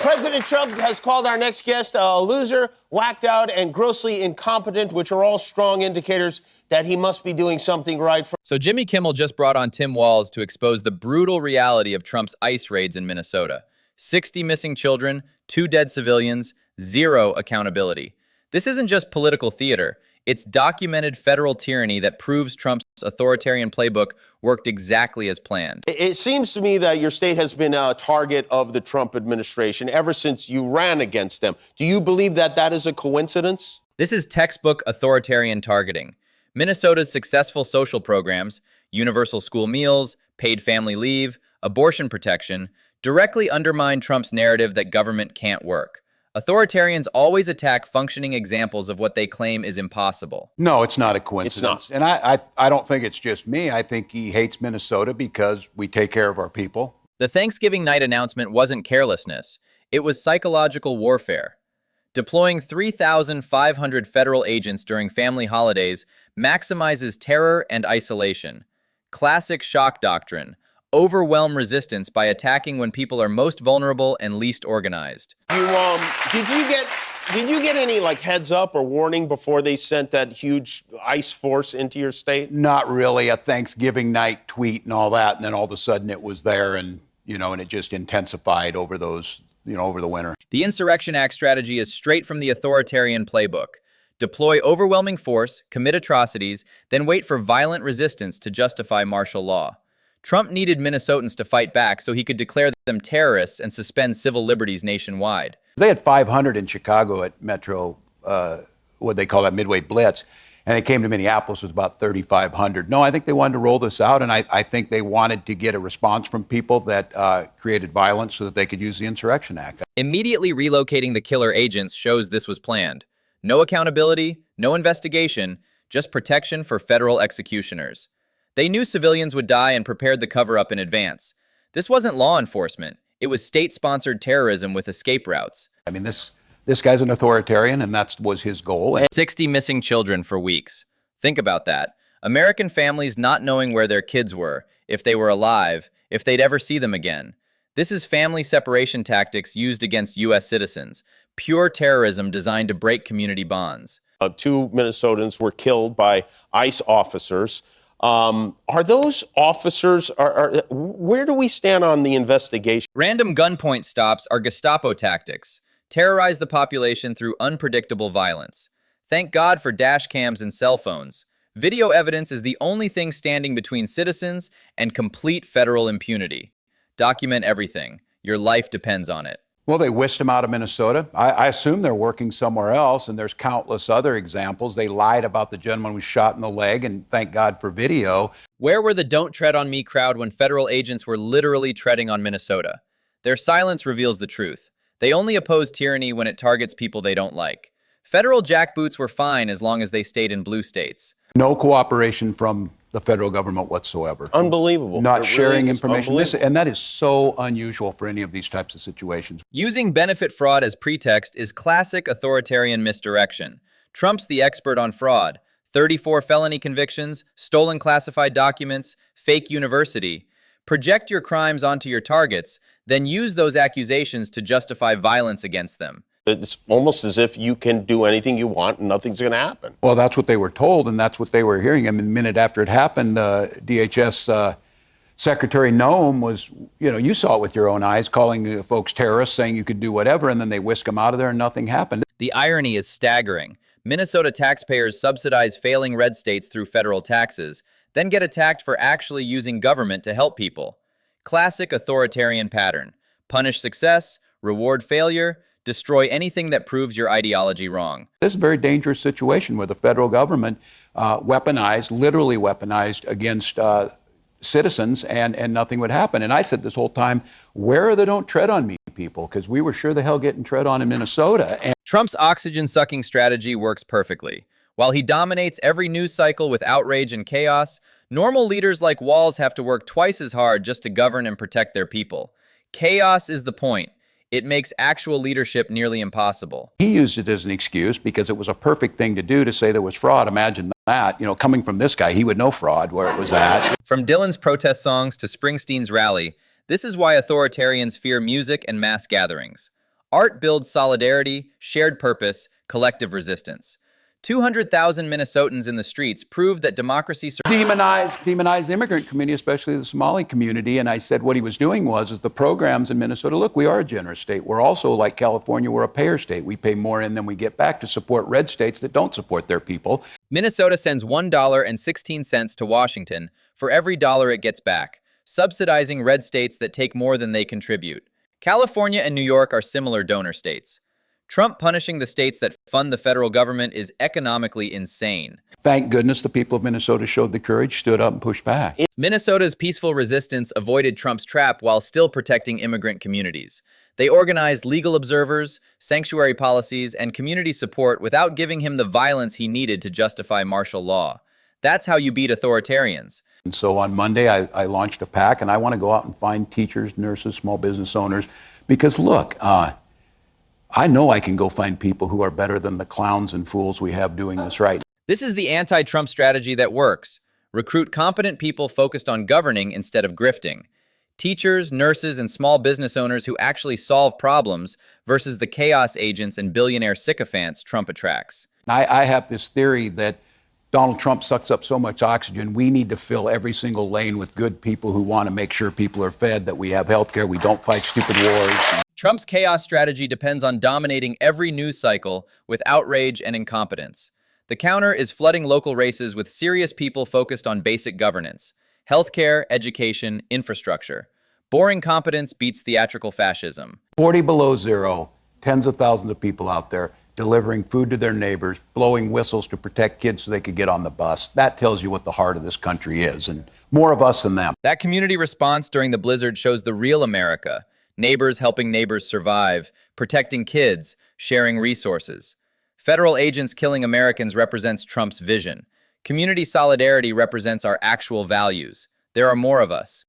President Trump has called our next guest a loser, whacked out, and grossly incompetent, which are all strong indicators that he must be doing something right. So Jimmy Kimmel just brought on Tim Walz to expose the brutal reality of Trump's ICE raids in Minnesota. 60 missing children, 2 dead civilians, 0 accountability. This isn't just political theater. It's documented federal tyranny that proves Trump's authoritarian playbook worked exactly as planned. It seems to me that your state has been a target of the Trump administration ever since you ran against them. Do you believe that that is a coincidence? This is textbook authoritarian targeting. Minnesota's successful social programs, universal school meals, paid family leave, abortion protection, directly undermine Trump's narrative that government can't work. Authoritarians always attack functioning examples of what they claim is impossible. No, it's not a coincidence. It's not. And I don't think it's just me. I think he hates Minnesota because we take care of our people. The Thanksgiving night announcement wasn't carelessness. It was psychological warfare. Deploying 3,500 federal agents during family holidays maximizes terror and isolation. Classic shock doctrine. Overwhelm resistance by attacking when people are most vulnerable and least organized. Did you get any heads up or warning before they sent that huge ICE force into your state? Not really. A Thanksgiving night tweet and all that, and then all of a sudden it was there, and and it just intensified over those, over the winter. The Insurrection Act strategy is straight from the authoritarian playbook. Deploy overwhelming force, commit atrocities, then wait for violent resistance to justify martial law. Trump needed Minnesotans to fight back so he could declare them terrorists and suspend civil liberties nationwide. They had 500 in Chicago at Metro, what they call that Midway Blitz, and they came to Minneapolis with about 3,500. No, I think they wanted to roll this out, and I think they wanted to get a response from people that created violence so that they could use the Insurrection Act. Immediately relocating the killer agents shows this was planned. No accountability, no investigation, just protection for federal executioners. They knew civilians would die and prepared the cover-up in advance. This wasn't law enforcement. It was state-sponsored terrorism with escape routes. I mean, this guy's an authoritarian, and that was his goal. 60 missing children for weeks. Think about that. American families not knowing where their kids were, if they were alive, if they'd ever see them again. This is family separation tactics used against U.S. citizens. Pure terrorism designed to break community bonds. 2 Minnesotans were killed by ICE officers. Are those officers, where do we stand on the investigation? Random gunpoint stops are Gestapo tactics. Terrorize the population through unpredictable violence. Thank God for dash cams and cell phones. Video evidence is the only thing standing between citizens and complete federal impunity. Document everything. Your life depends on it. Well, they whisked him out of Minnesota. I assume they're working somewhere else, and there's countless other examples. They lied about the gentleman who was shot in the leg, and thank God for video. Where were the "Don't Tread on Me" crowd when federal agents were literally treading on Minnesota? Their silence reveals the truth. They only oppose tyranny when it targets people they don't like. Federal jackboots were fine as long as they stayed in blue states. No cooperation from the federal government whatsoever. Unbelievable. Not sharing information. And that is so unusual for any of these types of situations. Using benefit fraud as pretext is classic authoritarian misdirection. Trump's the expert on fraud. 34 felony convictions, stolen classified documents, fake university. Project your crimes onto your targets, then use those accusations to justify violence against them. It's almost as if you can do anything you want and nothing's going to happen. Well, that's what they were told, and that's what they were hearing. I mean, the minute after it happened, DHS Secretary Noem was, you saw it with your own eyes, calling the folks terrorists, saying you could do whatever, and then they whisk them out of there and nothing happened. The irony is staggering. Minnesota taxpayers subsidize failing red states through federal taxes, then get attacked for actually using government to help people. Classic authoritarian pattern. Punish success, reward failure, destroy anything that proves your ideology wrong. This is a very dangerous situation where the federal government literally weaponized against citizens, and nothing would happen. And I said this whole time, where are the "Don't Tread on Me" people? Because we were sure the hell getting tread on in Minnesota. And Trump's oxygen-sucking strategy works perfectly. While he dominates every news cycle with outrage and chaos, normal leaders like Walz have to work twice as hard just to govern and protect their people. Chaos is the point. It makes actual leadership nearly impossible. He used it as an excuse because it was a perfect thing to do to say there was fraud. Imagine that. Coming from this guy, he would know fraud where it was at. From Dylan's protest songs to Springsteen's rally, this is why authoritarians fear music and mass gatherings. Art builds solidarity, shared purpose, collective resistance. 200,000 Minnesotans in the streets prove that democracy... Demonize the immigrant community, especially the Somali community. And I said what he was doing was the programs in Minnesota, look, we are a generous state. We're also, like California, we're a payer state. We pay more in than we get back to support red states that don't support their people. Minnesota sends $1.16 to Washington for every dollar it gets back, subsidizing red states that take more than they contribute. California and New York are similar donor states. Trump punishing the states that fund the federal government is economically insane. Thank goodness the people of Minnesota showed the courage, stood up, and pushed back. Minnesota's peaceful resistance avoided Trump's trap while still protecting immigrant communities. They organized legal observers, sanctuary policies, and community support without giving him the violence he needed to justify martial law. That's how you beat authoritarians. And so on Monday, I launched a PAC, and I want to go out and find teachers, nurses, small business owners, because look, I know I can go find people who are better than the clowns and fools we have doing this right. This is the anti-Trump strategy that works. Recruit competent people focused on governing instead of grifting. Teachers, nurses, and small business owners who actually solve problems versus the chaos agents and billionaire sycophants Trump attracts. I have this theory that Donald Trump sucks up so much oxygen, we need to fill every single lane with good people who want to make sure people are fed, that we have health care, we don't fight stupid wars. Trump's chaos strategy depends on dominating every news cycle with outrage and incompetence. The counter is flooding local races with serious people focused on basic governance, healthcare, education, infrastructure. Boring competence beats theatrical fascism. 40 below zero, tens of thousands of people out there delivering food to their neighbors, blowing whistles to protect kids so they could get on the bus. That tells you what the heart of this country is, and more of us than them. That community response during the blizzard shows the real America. Neighbors helping neighbors survive, protecting kids, sharing resources. Federal agents killing Americans represents Trump's vision. Community solidarity represents our actual values. There are more of us.